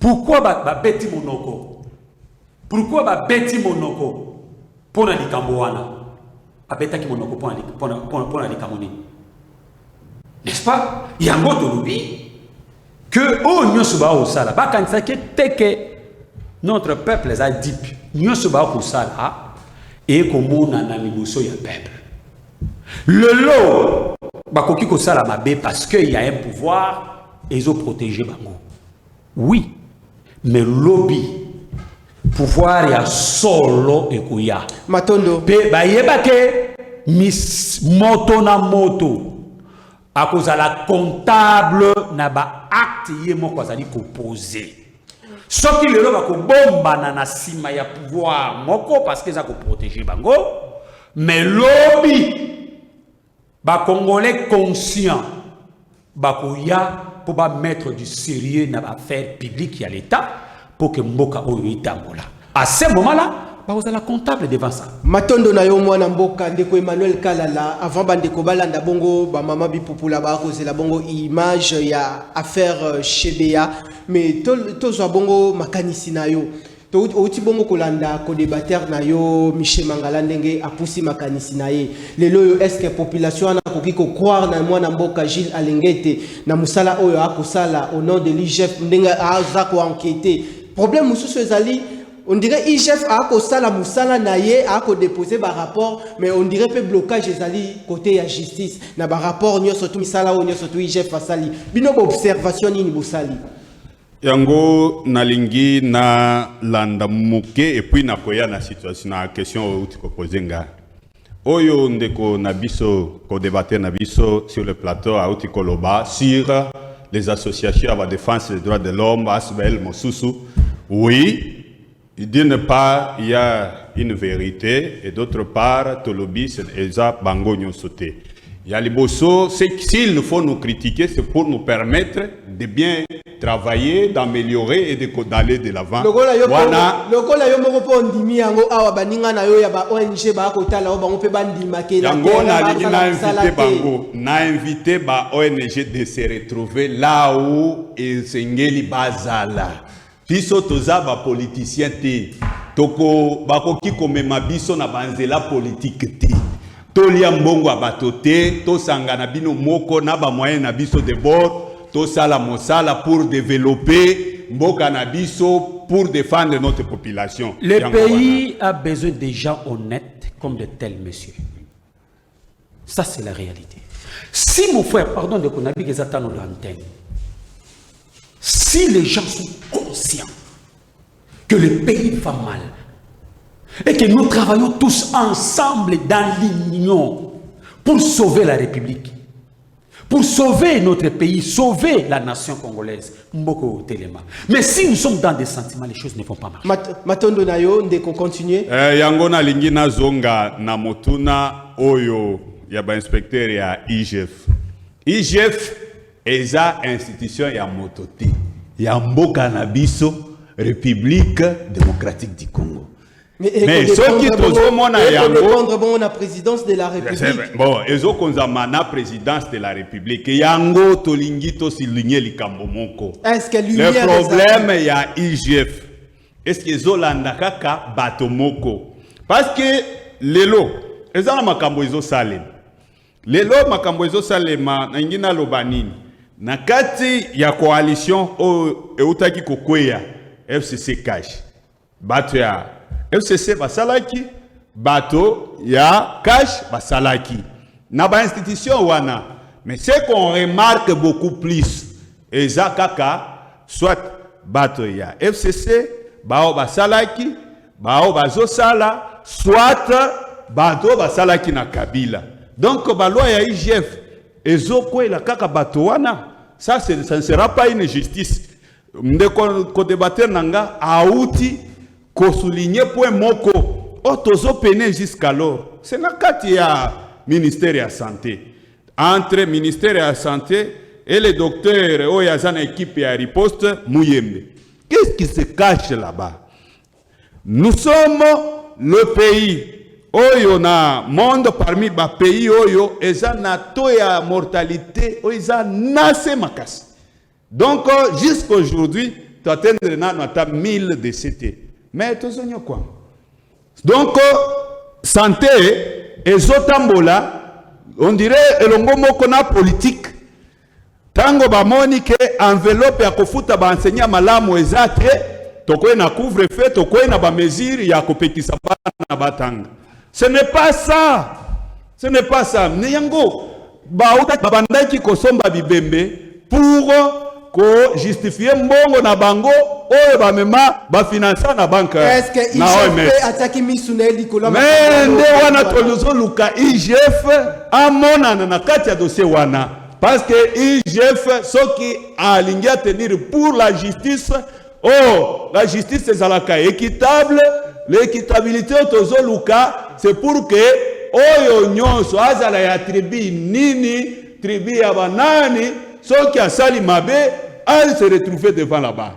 Pourquoi Beti Monoko? Pourquoi Beti Monoko? Pour la Likamboana. Abeta ki Monoko pour la Likamoni. N'est-ce pas? Yango Tolubi. Que oh nyosuba au sala. Bakanisa ke teke notre peuple les a dit. Nyosuba au sala. Et comme on a un liboso ya peuple. Le lot. Bakoki ko sala mabe parce qu'il y a un pouvoir et ils ont protégé Bango. Oui. Mais lobby. Pouvoir ya solo et kuya. Matondo. Pe ba yebake mis moto na moto. À cause de la comptable na ba acte yemo kwa zali ko poser. Sauf qu'il le va ko bomba na sima ya pouvoir moko parce que ça ko protéger Bango. Mais lobby ba congolais conscient ba ko ya pour ba mettre du sérieux dans l'affaire publique à l'État pour que mboka oyo itambola. À ce moment-là, vous allez comptable devant ça. Matondo na yo mwana mboka ndeko Emmanuel Kalala avant bandeko balanda bongo ba mama bipupula ba cause la bongo image ya affaire Chebea mais to zo bongo makanisi na yo. To uti bongo kolanda ko débatteur na yo Michel Mangala ndenge apusi makanisi na ye. Lelo yo est-ce que population na koki ko croire na mwana mboka Gilles Alengete na musala oyo akosala au nom de l'IGF ndenge aza ko enquêter. Problème mususu ezali on dirait IGF a akosala musala na ye a ko déposer ba rapport mais on dirait pe blocage ezali côté ya justice na ba rapport nyoso tu misala o nyoso tu IGF fasali bino ba observation ni bosali. Yango nalingi na landa muke et puis na koya na situation na question outi ko poser nga. Oyo ndeko na biso ko débattre na biso sur le plateau a outi koloba sur les associations à la défense des droits de l'homme ASBL Mosusu. Oui, d'une part il y a une vérité et d'autre part Tolobi c'est eza bango nyosote. Il y a les bossos, s'il faut nous critiquer, c'est pour nous permettre de bien travailler, d'améliorer et d'aller de l'avant. Lokola yo moko po ndimi yango awa baninga na yo ya ba ONG ba ko tala o ba ngope bandima ke na yango na invité ba ONG de se retrouver là où esengeli bazala. Biso toza ba politicien te. Toko bakoki komema biso na banzela politique te. Tolia mbongo abato te, to sangana bino moko na ba moyen na biso de bord. Tout ça la mosala pour développer mboka na biso pour défendre notre population. Le pays a besoin de gens honnêtes comme de tels messieurs. Ça c'est la réalité. Si mon frère, pardon de Konabi que j'attends l'antenne, si les gens sont conscients que le pays va mal et que nous travaillons tous ensemble dans l'union pour sauver la République, pour sauver notre pays, sauver la nation congolaise. Mais si nous sommes dans des sentiments, les choses ne vont pas marcher. Matondo na yo ndeko continuer. Yango na lingi na zonga na motuna oyo ya ba inspecteur ya IGF. IGF eza institution ya mototi ya mboka na biso République démocratique du Congo. Mais ceux qui tozomona yango bon la présidence de la République. Bon, ezo konzama na présidence de la République. Yango tolingi to silinye likambo moko. Est-ce que le problème ya IGF? Est-ce que zolanda kaka bato moko? Parce que lelo ezana makambo ezo salem. Lelo makambo ezo salema na ngina lobanini. Na kati ya coalition o eutaki kokweya FCC cash. Bato ya FCC basalaki, bato ya cash basalaki. Na ba institution wana. Mais ce qu'on remarque beaucoup plus, eza kaka soit bato ya FCC, bao basalaki, bao bazosala, soit bato basalaki na Kabila. Donc ba loi ya IGF ezo kwela kaka bato wana, ça ne sera pas une justice. Ndeko débatteur nanga auti ko souligner point moko otozo peine jusqu'alors c'est la kati ya ministère de la santé entre ministère de la santé et les docteurs oyazana équipe ya riposte Muyembe. Qu'est-ce qui se cache là-bas? Nous sommes le pays oyo na monde parmi ba pays oyo eza na taux ya mortalité oyo eza nase makasi. Donc jusqu'à aujourd'hui tu atteindre na 1000 décès. Mais tozonyo quoi. Donc santé ezotambola on dirait elongo moko na politique. Tango ba moni ke enveloppe ya kofuta ba enseignant malamu ezate tokwe na couvre-feu tokwe na ba mesure ya kopekisa bana batanga. Ce n'est pas ça. Ce n'est pas ça. Niyango ba bandaki kosomba bibembe pour ko justifier mbongo na bango oyo ba mema ba financer na banque. Est-ce que IGF attaque misune likola mais nde wana toluzo luka IGF amona na kati ya dossier wana parce que IGF soki alingia tenir pour la justice la justice ezalaka équitable. L'équitabilité tozo luka c'est pour que oyo nyonso azala ya tribu nini tribu ya banani soki asali mabe elle se retrouver devant là-bas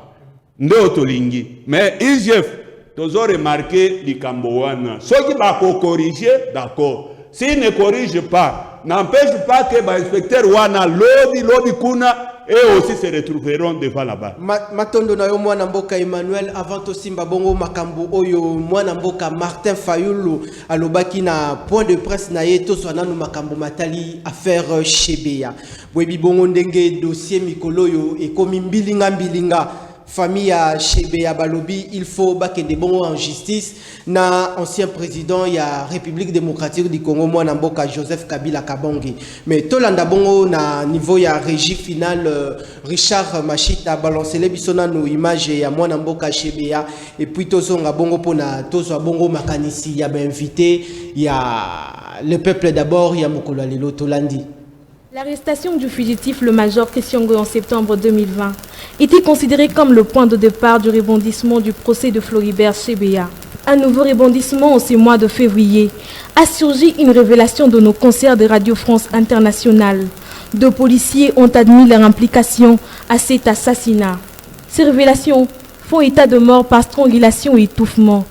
ndo tolingi mais IGF tozo remarquer likambo wana soki ba ko corriger d'accord s'il ne corrige pas n'empêche pas que ba inspecteur wana lobby kuna et aussi se retrouveront devant là-bas. Matondo na yo mwana mboka Emmanuel avant to simba bongo makambo oyo mwana mboka Martin Fayulu alobaki na point de presse na ye to swana no makambo matali affaire Chebeya. Bwebi bongo ndenge dossier mikolo yo ekomi mbilinga famille ya Chebeya balobi il faut bakende bongo en justice na ancien président ya République démocratique du Congo mwana mboka Joseph Kabila Kabonge. Mais tolanda bongo na niveau ya régie finale Richard Machita balancé les bisona no image ya mwana mboka Chebeya et puis tozonga bongo pona tozwa bongo makanisi ya ba invité ya le peuple d'abord ya mokolo lelo tolandi. L'arrestation du fugitif le major Kessiongo en septembre 2020 était considérée comme le point de départ du rebondissement du procès de Floribert Chebeya. Un nouveau rebondissement en ce mois de février a surgi une révélation de nos concerts de Radio France Internationale. 2 policiers ont admis leur implication à cet assassinat. Ces révélations font état de mort par strangulation et étouffement.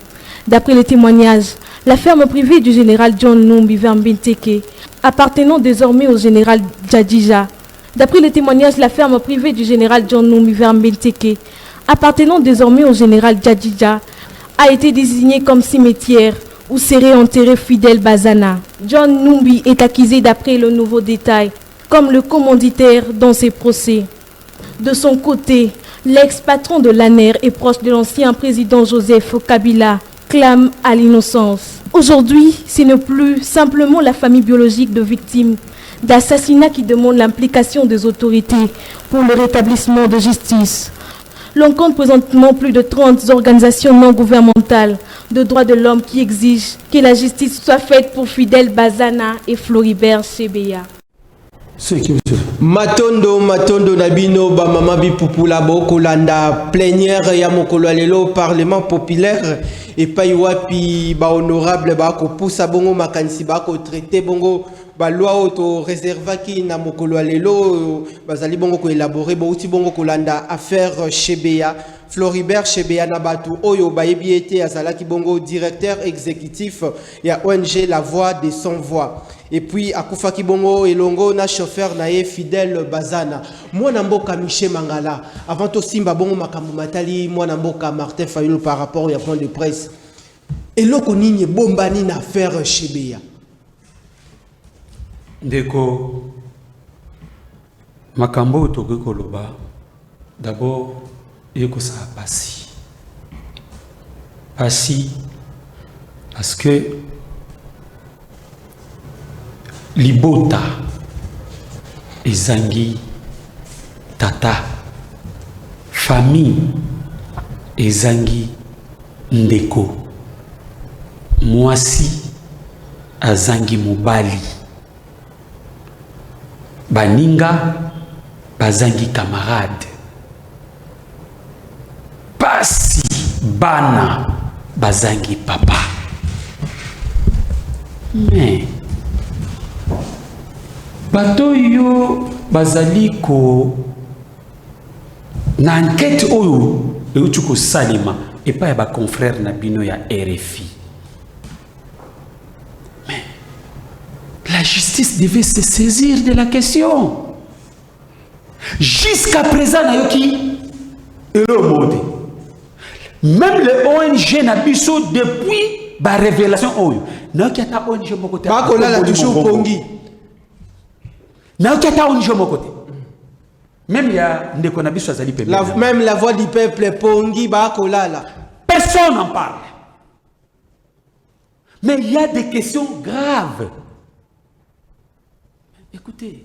D'après les témoignages, la ferme privée du général John Numbi Benteke, appartenant désormais au général Djadija. D'après les témoignages, la ferme privée du général John Numbi Benteke, appartenant désormais au général Djadija, a été désignée comme cimetière où serait enterré Fidel Bazana. John Numbi est accusé d'après le nouveau détail comme le commanditaire dans ces procès. De son côté, l'ex-patron de l'ANER et proche de l'ancien président Joseph Kabila clame à l'innocence. Aujourd'hui, ce n'est plus simplement la famille biologique de victimes d'assassinats qui demande l'implication des autorités pour le rétablissement de justice. L'on compte présentement plus de 30 organisations non gouvernementales de droits de l'homme qui exigent que la justice soit faite pour Fidel Bazana et Floribert Chebeya. Matondo Nabino Bamama Bipupula Bokolanda plénière ya mokolo lelo parlement populaire et paiwapi ba honorable ba ko poussa bongo makanisi ba ko traiter bongo ba loi auto réservaki na mokolo lelo bazali bongo ko élaborer bo uti bongo kolanda affaire Chebeya Floribert Chebeya Nabatu oyo bayebi ete azalaki bongo directeur exécutif ya ONG La Voix des Sans Voix. Et puis akufa kibongo elongo na chauffeur nae Fidel Bazana mwana mboka Michel Mangala avant to simba bongo makambo matali mwana mboka Martin Fayulu par rapport au point de presse eloko nini bombani na affaire Chebeya ndeko makambo to koloba d'abord yeko sa pasi parce que libota ezangi tata famille ezangi ndeko mwasi azangi mobali baninga bazangi camarade pasi bana bazangi papa mais bato yo bazali ko na enquête oyo euti ko salima et pas ba confrère na bino ya RFI la justice devait se saisir de la question. Jusqu'à présent, Nayoki, même les ONG Nabiso, depuis la révélation, Nayoki a ONG Mokote. Bakola toujours Pongi. Nayoki a ONG Mokote. Même il y a Ndeko Nabiso Azali Pembe. Même la voix du peuple Pongi, Bakola là. Personne n'en parle. Mais il y a des questions graves. Écoutez,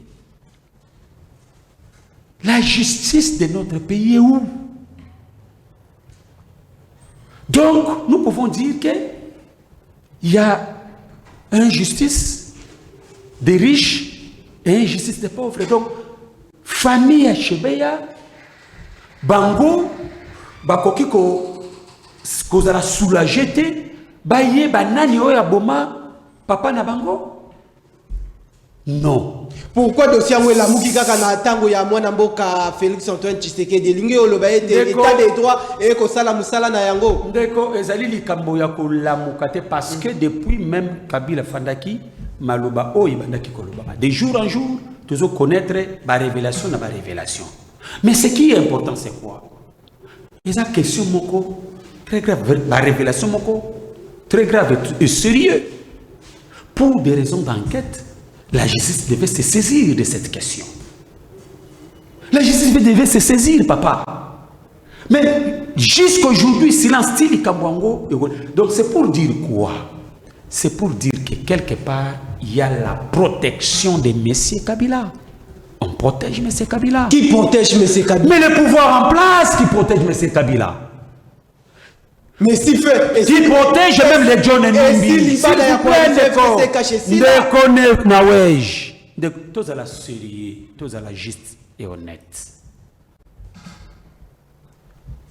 la justice de notre pays est où? Donc, nous pouvons dire qu'il y a injustice des riches et injustice des pauvres. Donc, famille à Chebeya, Bango, Bakoki ko zala soulagé te, baye banani oya boma, papa na bango? Non. Pourquoi dossier la muki kaka na tango ya mwana mboka Félix Antoine Tshisekedi lingi oloba ete état des droits et ko sala musala na yango? Ndeko ezali likambo ya ko lamuka te parce que depuis même Kabila Fandaki maloba oyi bandaki koloba. De jour en jour, toujours connaître ba révélation na ba révélation. Mais ce qui est important c'est quoi? Esa question moko très grave, la révélation moko très grave et sérieux. Pour des raisons d'enquête, la justice devait se saisir de cette question. La justice devait se saisir, papa. Mais jusqu'aujourd'hui, silence il Kabwango. Donc c'est pour dire quoi? C'est pour dire que quelque part, il y a la protection de M. Kabila. On protège M. Kabila. Qui protège M. Kabila? Mais le pouvoir en place qui protège M. Kabila. Mais si fait, qui protège même les John Numbi. S'il vous plaît, ne connaît Nawej. De tous à la sérieux, tous à la juste et honnête.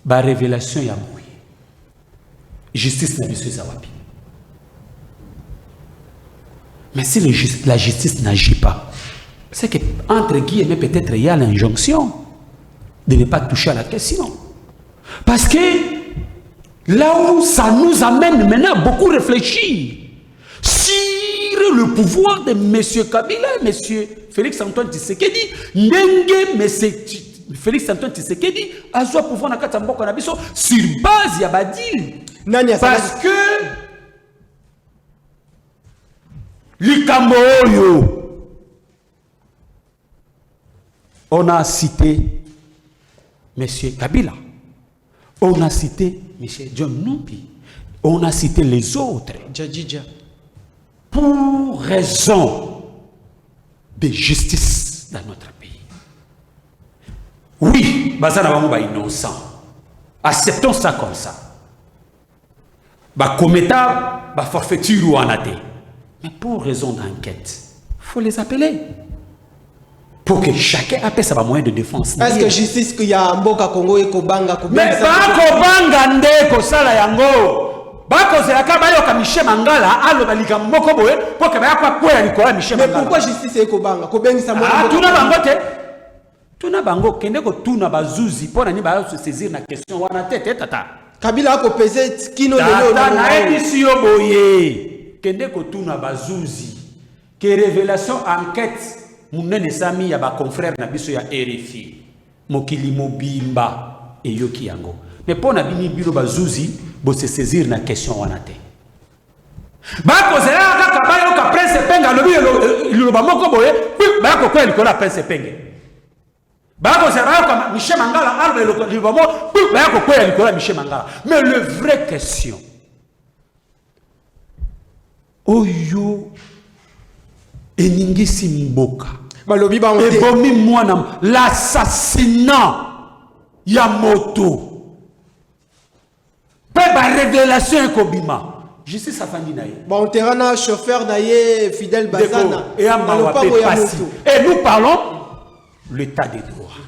Ba révélation ya moui. Justice n'a pas zawapi. Mais si la justice n'agit pas, c'est que entre guillemets peut-être il y a l'injonction de ne pas toucher à la question. Parce que là où ça nous amène maintenant à beaucoup réfléchir sur le pouvoir de M. Kabila et M. Félix Antoine Tshisekedi, M. Félix Antoine Tshisekedi a soit pouvoir na kati mboka na biso sur base ya badil. Parce que likambo oyo on a cité M. Kabila. On a cité M. John Numbi. On a cité les autres. Djadidja. Pour raison de justice dans notre pays. Oui, bazana bango innocent. Acceptons ça comme ça. Ba commettant ba forfaiture ou anate. Mais pour raison d'enquête, il faut les appeler. Pour que chacun appelle sa moyen de défense. Est-ce que justice qu'il y a Mboka Congo et Kobanga mais Bako Banga ndeko sala yango. Bako zelaka bayo ka Michel Mangala alo balika moko boye pour que baya kwa kwela likola Michel Mangala. Mais pourquoi justice et Kobanga Kobengisa mwana? Ah tuna bango te. Tuna bango kende ko tuna bazuzi pona ni ba se saisir na question wana tete tata. Kabila a pesé kino lelo na édition boye. Kende ko tuna bazuzi. Que révélation enquête Mounene Sami ya ba confrère na biso ya RFI mokili mobimba e yoki yango mais pour na bini biro bazuzi bo se saisir na question wana te ba ko zela kaka ba yo ka prince penga lobi lo ba moko boye ba ko kweli ko la prince penga ba ko zela ka Michel Mangala arbe lo ba mo ba ko kweli ko la Michel Mangala mais le vraie question oyo eningisi mboka ebomi mwana l'assassinat ya moto pe ba révélation ekobima justice afandi na ye bon terrain chauffeur na ye Fidel Bazana et nous parlons l'état des droits.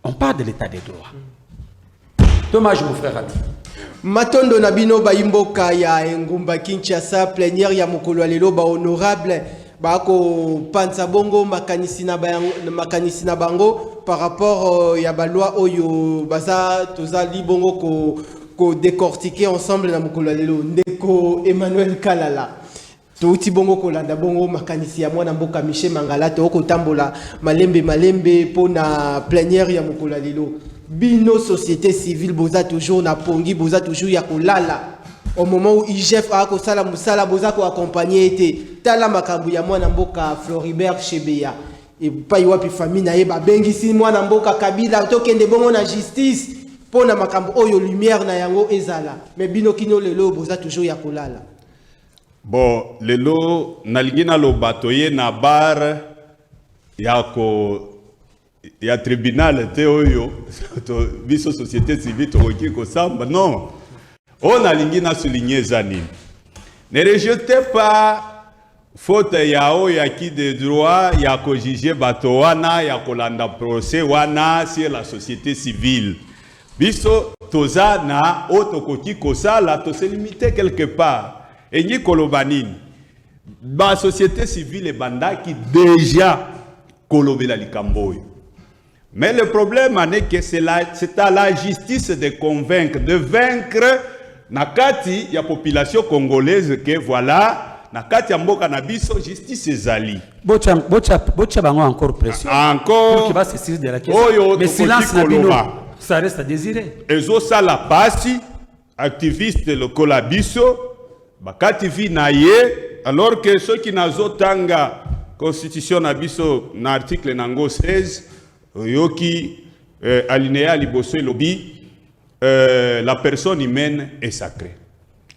On parle de l'état des droits. Dommage mon frère ami. Matondo Nabino Baimboka ya Ngumba Kinshasa plénière ya mokolo lelo ba honorable bako panza bongo makanisi na bango par rapport ya ba loi oyo baza tozali bongo ko décortiquer ensemble na mokolo lelo ndeko Emmanuel Kalala touti bongo kolanda bongo makanisi ya mwana mboka Michel Mangala to kotambola malembe pona plénière ya mokolo lelo bino société civile boza toujours na pongi boza toujours ya kolala au moment où IGF a kosala musala boza ko accompagner été tala makambu ya mwana mboka Floribert Chebeya et pa yiwapi famille na ye ba bengisi mwana mboka Kabila to kende bongo na justice pona makambu oyo lumière na yango ezala mais bino kino lelo boza toujours ya kolala. Bon, lelo nalingina lo batoye na bar ya tribunal te oyo to biso société civile to ko samba non. On nalingina souligner zani. Ne rejetez pas faute ya o ya qui de droit ya ko juger bato wana ya kolanda procès wana sur la société civile. Biso toza na otokoki kosala to se limiter quelque part. Et ni kolobanini, la société civile et banda qui déjà kolobela likamboyo. Mais le problème est que c'est à la justice de convaincre, de vaincre nakati ya population congolaise que voilà, nakati ya mboka na biso justice ezali. Bocha bango encore pression. Encore. Pour qu'il va se saisir de la question. Mais silence na bino, ça reste à désirer. Ezo sala pasi, activiste le kolabiso. Bakati vi na ye, alors que ceux qui n'ont tanga constitution na biso na article nango 16 yoki alinéa liboso lobi la personne humaine est sacrée.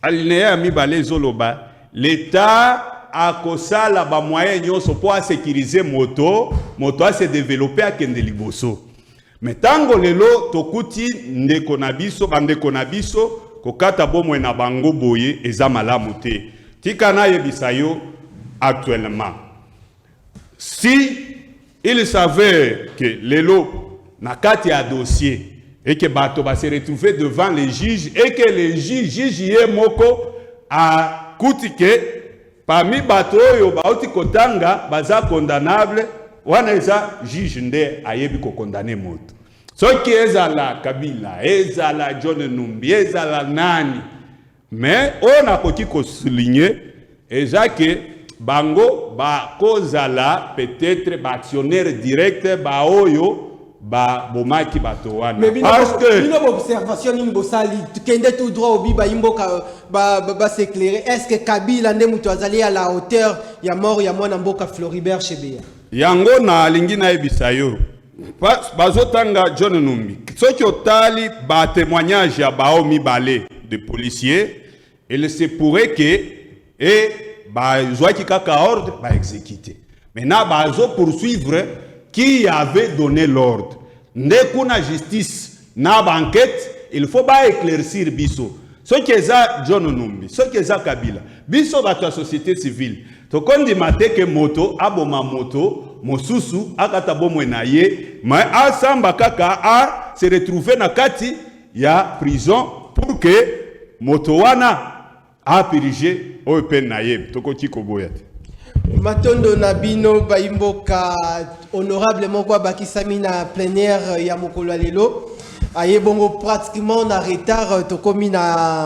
Alinéa mi balé zoloba l'État a kosala ba moyen nyonso pour sécuriser moto a se développer à kende liboso. Mais tango lelo tokuti ndeko na biso bandeko na biso kokata bomwe na bango boye eza malamu te. Tika na yebisa yo actuellement. Si il savait que lelo na kati ya dossier et que bato va se retrouver devant les juges et que les juges ye moko a kutike parmi bato yo bauti kotanga baza condamnable wana eza juge nde ayebi ko condamner moto. Ce qui est à la Kabila, est à la John Numbi, est à la Nani. Mais on a petit souligner, et que Bango, ba kozala peut-être ba actionnaire direct, ba oyo, ba bomaki batowana. Mais parce que une observation ni bosali, kende tout droit obi ba imboka ba s'éclairer. Est-ce que Kabila ne mutu azali à la hauteur ya mort ya mwana mboka Floribert Chebeya? Yango na lingina ebisayo. Bazotanga John Numbi. Ce qui otali ba témoignage ya baomi balé de policiers, il se pourrait que et ba zoaki kaka ordre ba exécuter. Maintenant bazo poursuivre qui avait donné l'ordre. Ndekuna justice na banquette, il faut ba éclaircir biso. Ce qui est ça John Numbi, ce qui est ça Kabila. Biso ba société civile. To kondi mate ke moto aboma moto mosusu akata bomwe na ye mais asamba kaka a se retrouver na kati ya prison pour que moto wana a purger open na ye tokoti koboya Matondo Nabino Baimboka honorable moko bakisami na plénière ya mokolo lelo aye bongo pratiquement na retard tokomi na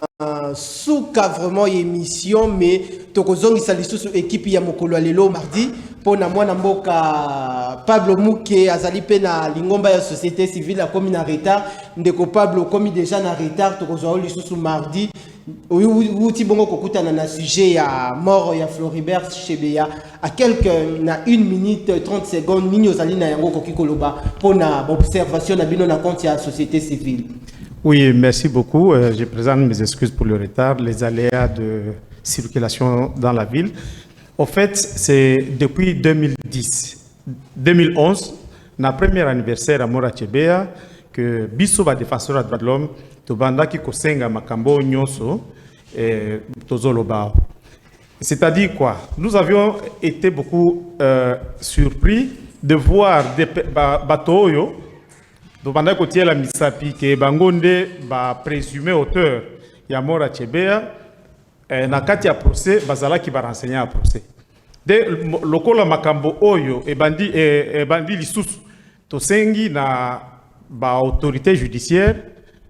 souka vraiment émission mais tokozongisa lisusu équipe ya mokolo lelo mardi pona mwana mboka Pablo Muke azali pe na lingomba ya société civile akomi na retard ndeko Pablo komi déjà na retard tokozwa lisusu mardi wuti bongo kokutana na sujet ya mort ya Floribert Chebeya à quelques na 1 minute 30 secondes nini ozali na yango koki koloba pona observation na bino na compte ya société civile. Oui, merci beaucoup. Je présente mes excuses pour le retard, les aléas de circulation dans la ville. En fait, c'est depuis 2011, notre premier anniversaire à Mora Chebeya, que Bisso va défenseur des droits de l'homme, Tobanda qui kosenga makambo nyoso, tozoloba. C'est-à-dire quoi? Nous avions été beaucoup surpris de voir des bateaux Tobanda kotie la misapi que bangonde ba présumé auteur ya Mora Chebeya. Na kati ya procès bazala ki ba renseigner à procès de lokola makambo oyo e bandi lisusu to sengi na ba autorité judiciaire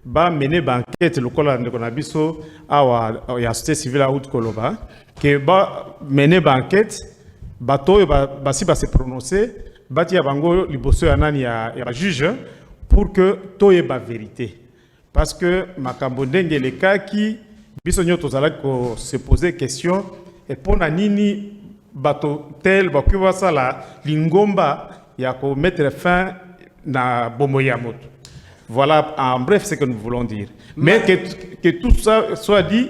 ba mener banquette lokola ndeko na biso awa ya société civile à Haute Koloba que ba mener banquette bato ba si ba se prononcer bati ya bango liboso ya nani ya juge pour que toye ba vérité parce que makambo ndenge le cas qui biso nyoto zala ko se poser question et pona nini bato tel ba kuba sala lingomba ya ko mettre fin na bomo ya moto. Voilà en bref ce que nous voulons dire. Mais que tout ça soit dit,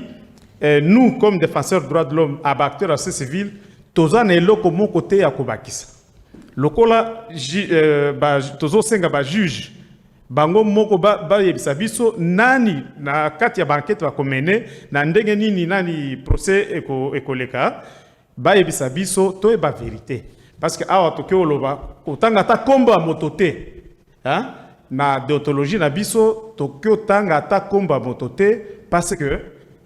nous comme défenseurs des droits de l'homme, acteurs de la société civile, toza ne loko mon côté ya kobakisa. Lokola tozo senga ba juge bango moko ba yebisa biso nani na kati ya banquette ba komene na ndenge nini nani procès ekoleka ba yebisa biso to e ba vérité parce que awa toke oloba otanga ta kombo ya motote hein na déontologie na biso toke otanga ta kombo ya motote parce que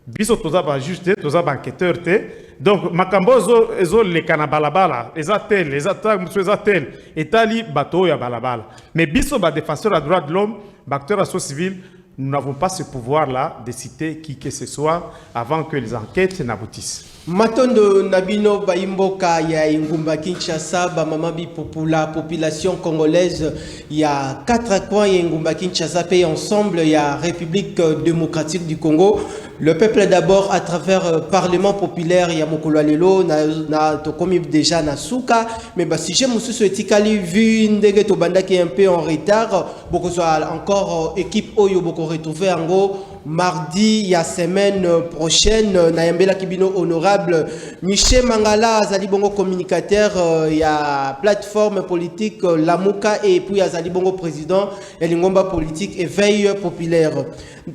biso toza ba juge te toza ba enquêteur te donc makambo ezo leka na balabala eza tel etali bato ya balabala mais biso ba défenseur des droits de l'homme ba acteur de la société civile nous n'avons pas ce pouvoir là de citer qui que ce soit avant que les enquêtes n'aboutissent. Matondo Nabino Baimboka ya Ingumba Kinshasa ba mama bi population congolaise il y a 4 coins ya Ingumba Kinshasa paye ensemble il y a République démocratique du Congo. Le peuple d'abord à travers Parlement populaire il y a Mokolo lelo na to comme déjà na suka mais ba si j'ai mususu etikali vu ndenge to banda qui est un peu en retard beaucoup soit encore équipe oyo beaucoup retrouver ngo mardi ya semaine prochaine na yambela kibino honorable Michel Mangala azali bongo communicateur ya plateforme politique Lamuka et puis azali bongo président elingomba politique éveil populaire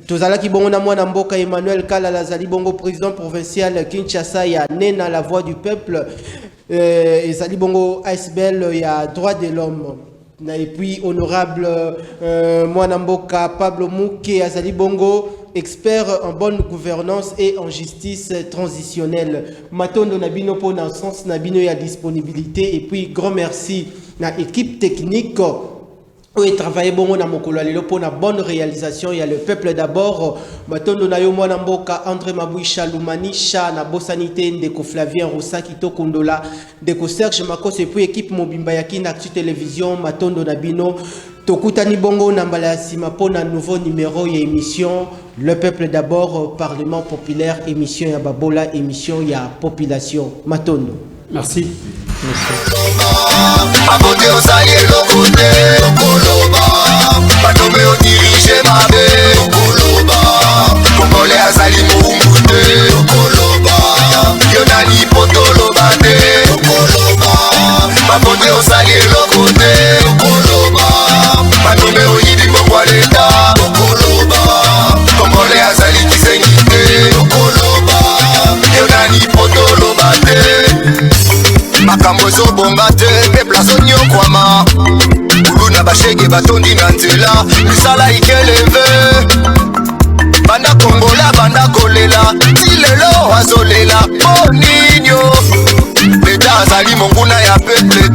tozala ki bongo na mwana mboka Emmanuel Kalala azali bongo président provincial Kinshasa ya Nena la voix du peuple ezali bongo ASBL ya droit de l'homme et puis honorable mwana mboka Pablo Mouké azali bongo expert en bonne gouvernance et en justice transitionnelle. Matondo Nabino pour dans sens Nabino ya disponibilité et puis grand merci na équipe technique où travaille bon na mokolo lelo pour na bonne réalisation. Il y a le peuple d'abord. Matondo na yo mwana mboka André Mabouisha Lumanisha na Bosanité ndeko Flavien Rosa Kito Kondola ndeko Serge Makos et puis équipe Mobimba Yakina Actu Télévision Matondo Nabino Tokutani Bongo Nambala Sima pour un nouveau numéro et émission Le Peuple d'abord, Parlement populaire, émission ya Babola, émission ya Population. Matondo. Merci. Makambo zo bonga te, pepla zo nyokwama Uluna bashege batondi na nzela, misala ikeleve Banda kongola, banda kolela, tilelo azolela, oh ninyo Leta azali monguna ya peple